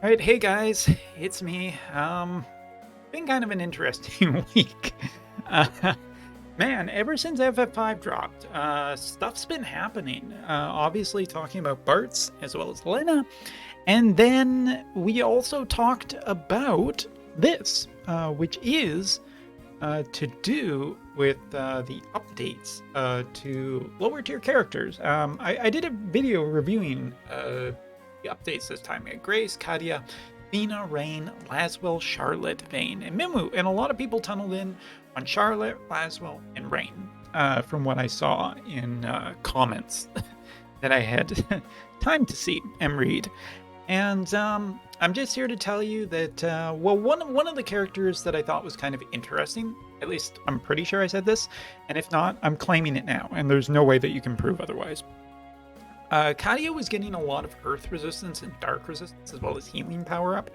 All right, hey guys, it's me. Been kind of an interesting week. Uh, Man, ever since FF5 dropped, stuff's been happening. Obviously, talking about Bart's as well as Lena, and then we also talked about this, which is to do with the updates to lower tier characters. I did a video reviewing the updates this time. We had Grace, Kadia, Fina, Rain, Laswell, Charlotte, Vayne, and Mimu. And a lot of people tunneled in on Charlotte, Laswell, and Rain from what I saw in comments that I had time to see and read. And I'm just here to tell you that, well, one of the characters that I thought was kind of interesting, at least I'm pretty sure I said this, and if not, I'm claiming it now, and there's no way that you can prove otherwise. Kadia was getting a lot of earth resistance and dark resistance, as well as healing power up,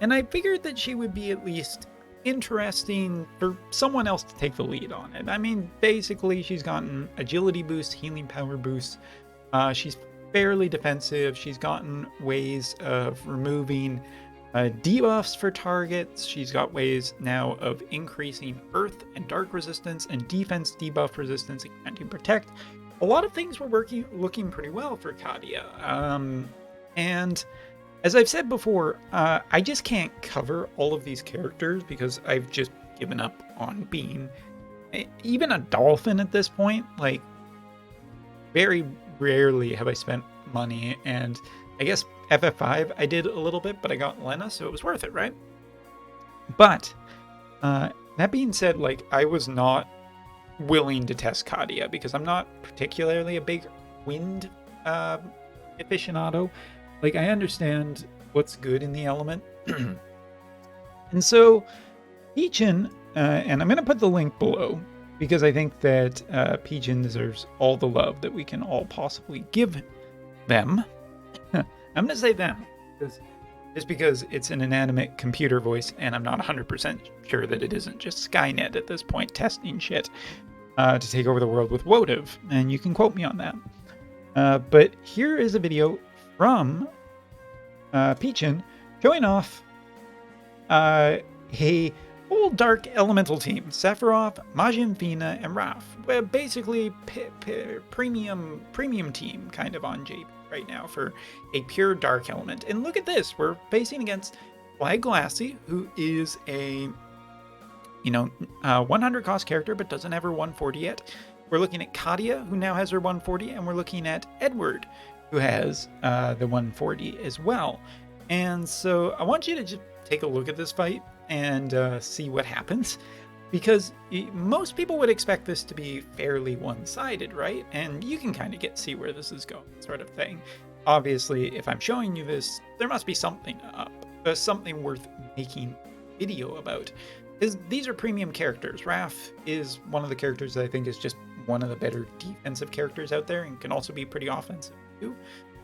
and I figured that she would be at least interesting for someone else to take the lead on it. I mean, basically, she's gotten agility boost, healing power boost. She's fairly defensive. She's gotten ways of removing debuffs for targets. She's got ways now of increasing earth and dark resistance and defense debuff resistance and granting protect. A lot of things were looking pretty well for Kadia. And as I've said before, I just can't cover all of these characters because I've just given up on being even a dolphin at this point. Like, very rarely have I spent money, and I guess FF5 I did a little bit, but I got Lena, so it was worth it, right? But that being said, like, I was not willing to test Kadia because I'm not particularly a big wind aficionado. Like, I understand what's good in the element. And so Pechon, and I'm going to put the link below because I think that Pechon deserves all the love that we can all possibly give them. I'm going to say them just because it's an inanimate computer voice, and I'm not 100% sure that it isn't just Skynet at this point testing shit to take over the world with Wotv, and you can quote me on that. But here is a video from Pechon showing off a whole dark elemental team: Sephiroth, Majin, Fina, and Raph. Basically, premium team kind of on JP right now for a pure dark element. And look at this, we're facing against Flag Glassy, who is a 100 cost character but doesn't have her 140 yet. We're looking at Kadia, who now has her 140, and we're looking at Edward, who has the 140 as well. And so I want you to just take a look at this fight and see what happens, because most people would expect this to be fairly one-sided, right? And you can kind of see where this is going, sort of thing. Obviously, if I'm showing you this, there must be something up, something worth making a video about. These are premium characters. Raph is one of the characters that I think is just one of the better defensive characters out there, and can also be pretty offensive too.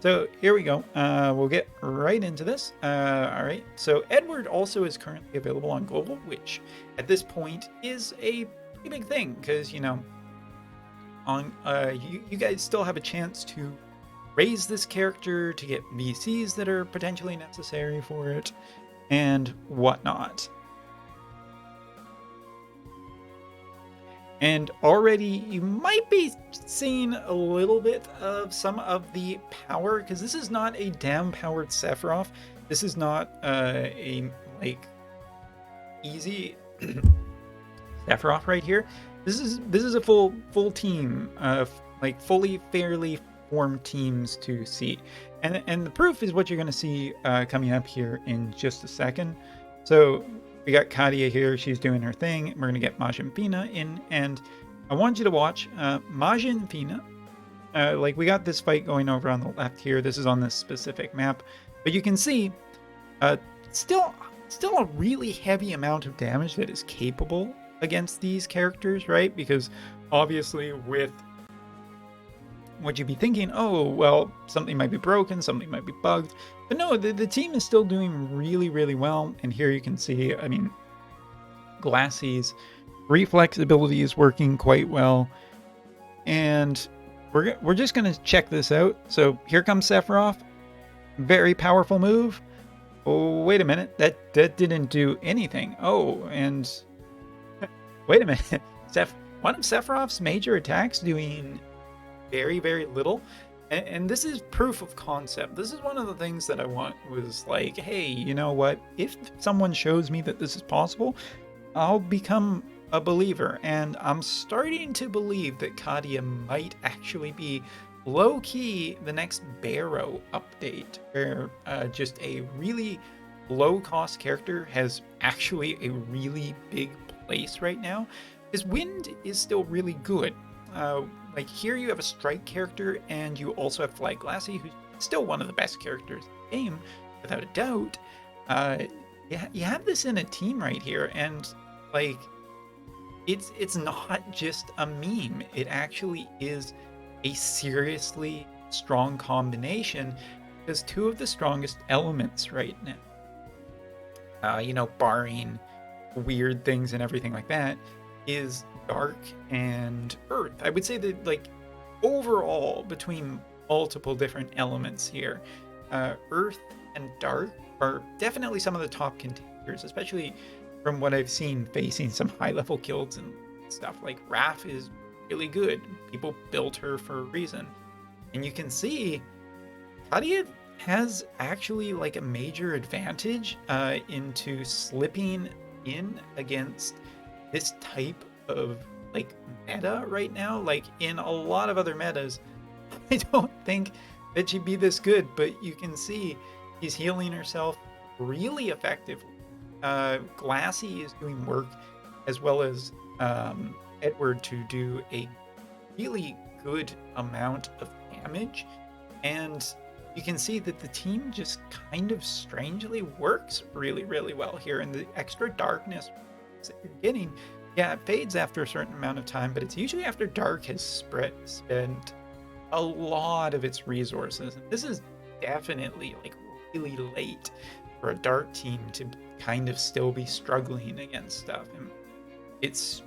So here we go. We'll get right into this. All right. So Edward also is currently available on Global, which at this point is a pretty big thing because, you guys still have a chance to raise this character to get VCs that are potentially necessary for it and whatnot. And already you might be seeing a little bit of some of the power, because this is not a down-powered Sephiroth. This is not a easy Sephiroth right here. This is a full team of fully fairly formed teams to see, and the proof is what you're going to see coming up here in just a second. So we got Kadia here. She's doing her thing. We're going to get Majin Fina in, and I want you to watch Majin Fina. We got this fight going over on the left here. This is on this specific map, but you can see still a really heavy amount of damage that is capable against these characters, right? Because obviously with what you'd be thinking, oh, well, something might be broken, something might be bugged. But no, the team is still doing really, really well. And here you can see, I mean, Glassy's reflex ability is working quite well. And we're just going to check this out. So here comes Sephiroth. Very powerful move. Oh, wait a minute. That didn't do anything. Oh, and wait a minute. One of Sephiroth's major attacks doing very, very little. And this is proof of concept. This is one of the things that I want was like, hey, you know what? If someone shows me that this is possible, I'll become a believer. And I'm starting to believe that Kadia might actually be low key the next Barrow update, where just a really low cost character has actually a really big place right now. His wind is still really good. Uh, like here you have a strike character and you also have Fly Glassy, who's still one of the best characters in the game, without a doubt. Yeah, you have this in a team right here, and like it's not just a meme. It actually is a seriously strong combination because two of the strongest elements right now, barring weird things and everything like that, is dark and earth. I would say that like overall between multiple different elements here, earth and dark are definitely some of the top contenders, especially from what I've seen facing some high level guilds and stuff. Like Raph is really good. People built her for a reason. And you can see Kadia has actually like a major advantage into slipping in against this type of like meta right now. Like in a lot of other metas, I don't think that she'd be this good, but you can see she's healing herself really effectively. Glassy is doing work as well as Edward to do a really good amount of damage, and you can see that the team just kind of strangely works really, really well here. And the extra darkness that you're getting, yeah, it fades after a certain amount of time, but it's usually after dark has spent a lot of its resources. And this is definitely like really late for a dark team to kind of still be struggling against stuff. And it's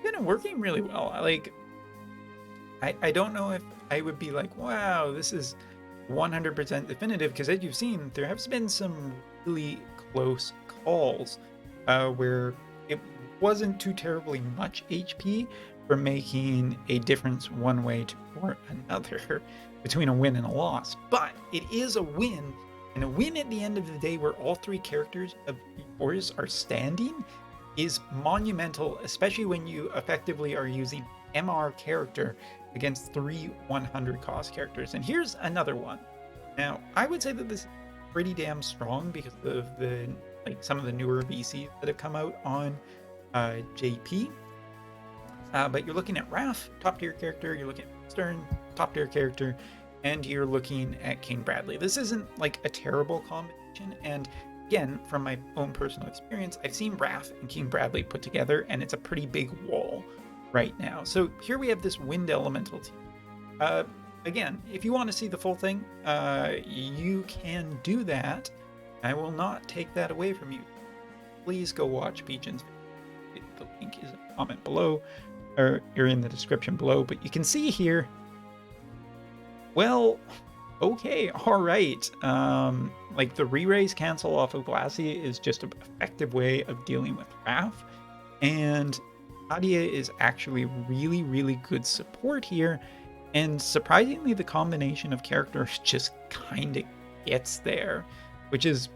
kind of working really well. Like I don't know if I would be like, wow, this is 100% definitive, because as you've seen, there has been some really close calls where it wasn't too terribly much HP for making a difference one way or another between a win and a loss. But it is a win, and a win at the end of the day where all three characters of yours are standing is monumental, especially when you effectively are using MR character against 3 100 cost characters. And here's another one. Now, I would say that this is pretty damn strong because of the some of the newer VCs that have come out on JP. But you're looking at Raph, top tier character, you're looking at Stern, top tier character, and you're looking at King Bradley. This isn't like a terrible combination, and again, from my own personal experience, I've seen Raph and King Bradley put together, and it's a pretty big wall right now. So here we have this wind elemental team. Again, if you want to see the full thing, you can do that. I will not take that away from you. Please go watch Pechon's video. The link is in the comment below, or in the description below. But you can see here, well, okay, all right. Like the re-raise cancel off of Glassy is just an effective way of dealing with Raph. And Kadia is actually really, really good support here. And surprisingly, the combination of characters just kind of gets there, which is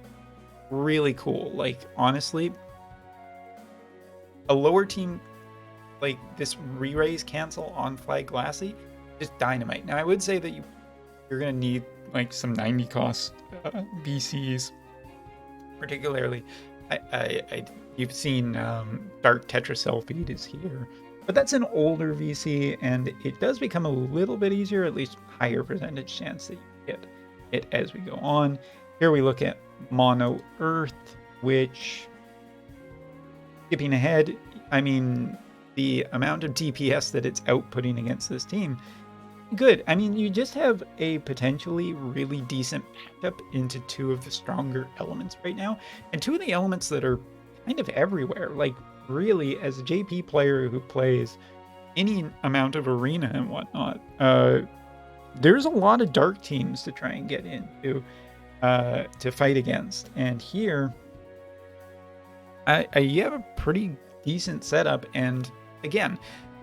really cool. Like, honestly, a lower team like this re-raise cancel on Flag Glassy is dynamite. Now, I would say that you're going to need like some 90 cost VCs, particularly. You've seen Dark Tetracell feed is here, but that's an older VC, and it does become a little bit easier, at least higher percentage chance that you get it as we go on. Here we look at Mono Earth, which, skipping ahead, I mean, the amount of DPS that it's outputting against this team, good. I mean, you just have a potentially really decent matchup into two of the stronger elements right now, and two of the elements that are kind of everywhere. Like, really, as a JP player who plays any amount of arena and whatnot, there's a lot of dark teams to try and get into. to fight against. And here, you have a pretty decent setup. And again,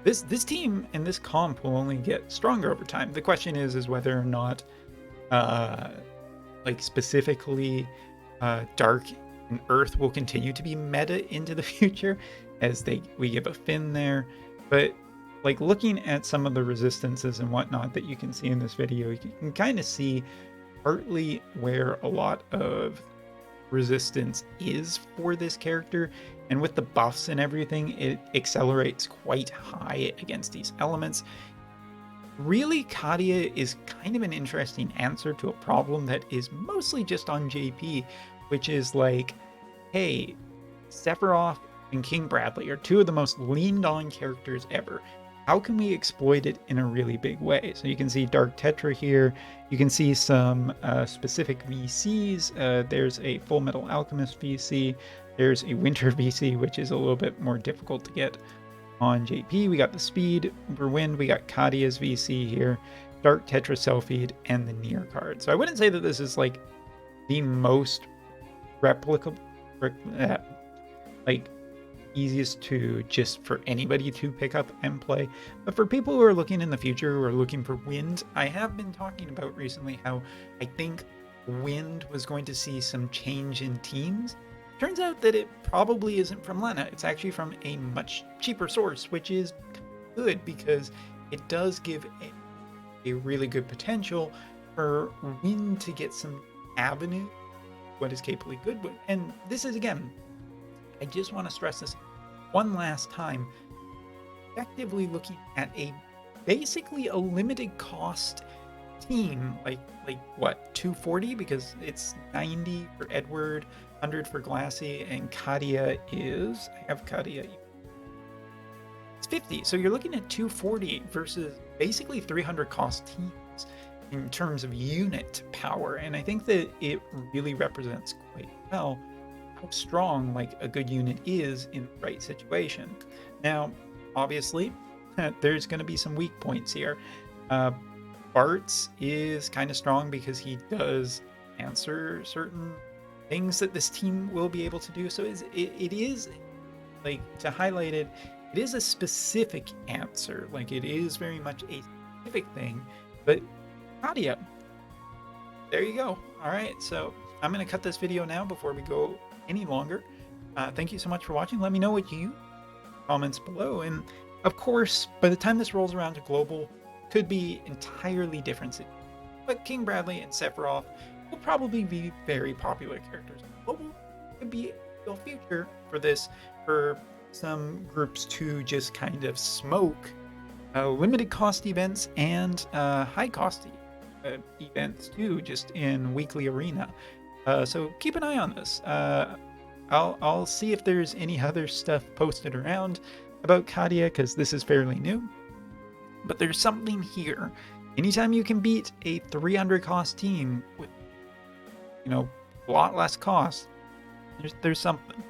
this team and this comp will only get stronger over time. The question is whether or not, like specifically, Dark and Earth will continue to be meta into the future, as we give a Finn there. But like looking at some of the resistances and whatnot that you can see in this video, you can kind of see partly where a lot of resistance is for this character, and with the buffs and everything, it accelerates quite high against these elements. Really, Kadia is kind of an interesting answer to a problem that is mostly just on JP, which is like, hey, Sephiroth and King Bradley are two of the most leaned on characters ever. How can we exploit it in a really big way? So you can see Dark Tetra here. You can see some specific VCs. There's a Full Metal Alchemist VC. There's a Winter VC, which is a little bit more difficult to get on JP. We got the Speed for Wind. We got Kadia's VC here. Dark Tetra Self-Feed, and the Nier card. So I wouldn't say that this is like the most replicable, like easiest to just for anybody to pick up and play. But for people who are looking in the future, who are looking for Wind, I have been talking about recently how I think Wind was going to see some change in teams. Turns out that it probably isn't from Lena. It's actually from a much cheaper source, which is good because it does give a really good potential for Wind to get some avenue what is capably good with. And this is, again, I just want to stress this one last time, effectively looking at a basically a limited cost team, like what, 240, because it's 90 for Edward, 100 for Glassy, and Kadia is, I have Kadia, it's 50. So you're looking at 240 versus basically 300 cost teams in terms of unit power. And I think that it really represents quite well how strong like a good unit is in the right situation. Now, obviously, there's going to be some weak points here. Bart's is kind of strong because he does answer certain things that this team will be able to do. So it is, like, to highlight it, it is a specific answer. Like, it is very much a specific thing. But Kadia, there you go. All right, so I'm going to cut this video now before we go any longer. Thank you so much for watching. Let me know what you comments below. And of course, by the time this rolls around to global, could be entirely different. But King Bradley and Sephiroth will probably be very popular characters. Global could be the future for this, for some groups to just kind of smoke limited cost events and high cost events too, just in weekly arena. So keep an eye on this. I'll see if there's any other stuff posted around about Kadia, because this is fairly new. But there's something here. Anytime you can beat a 300 cost team with, a lot less cost, there's something.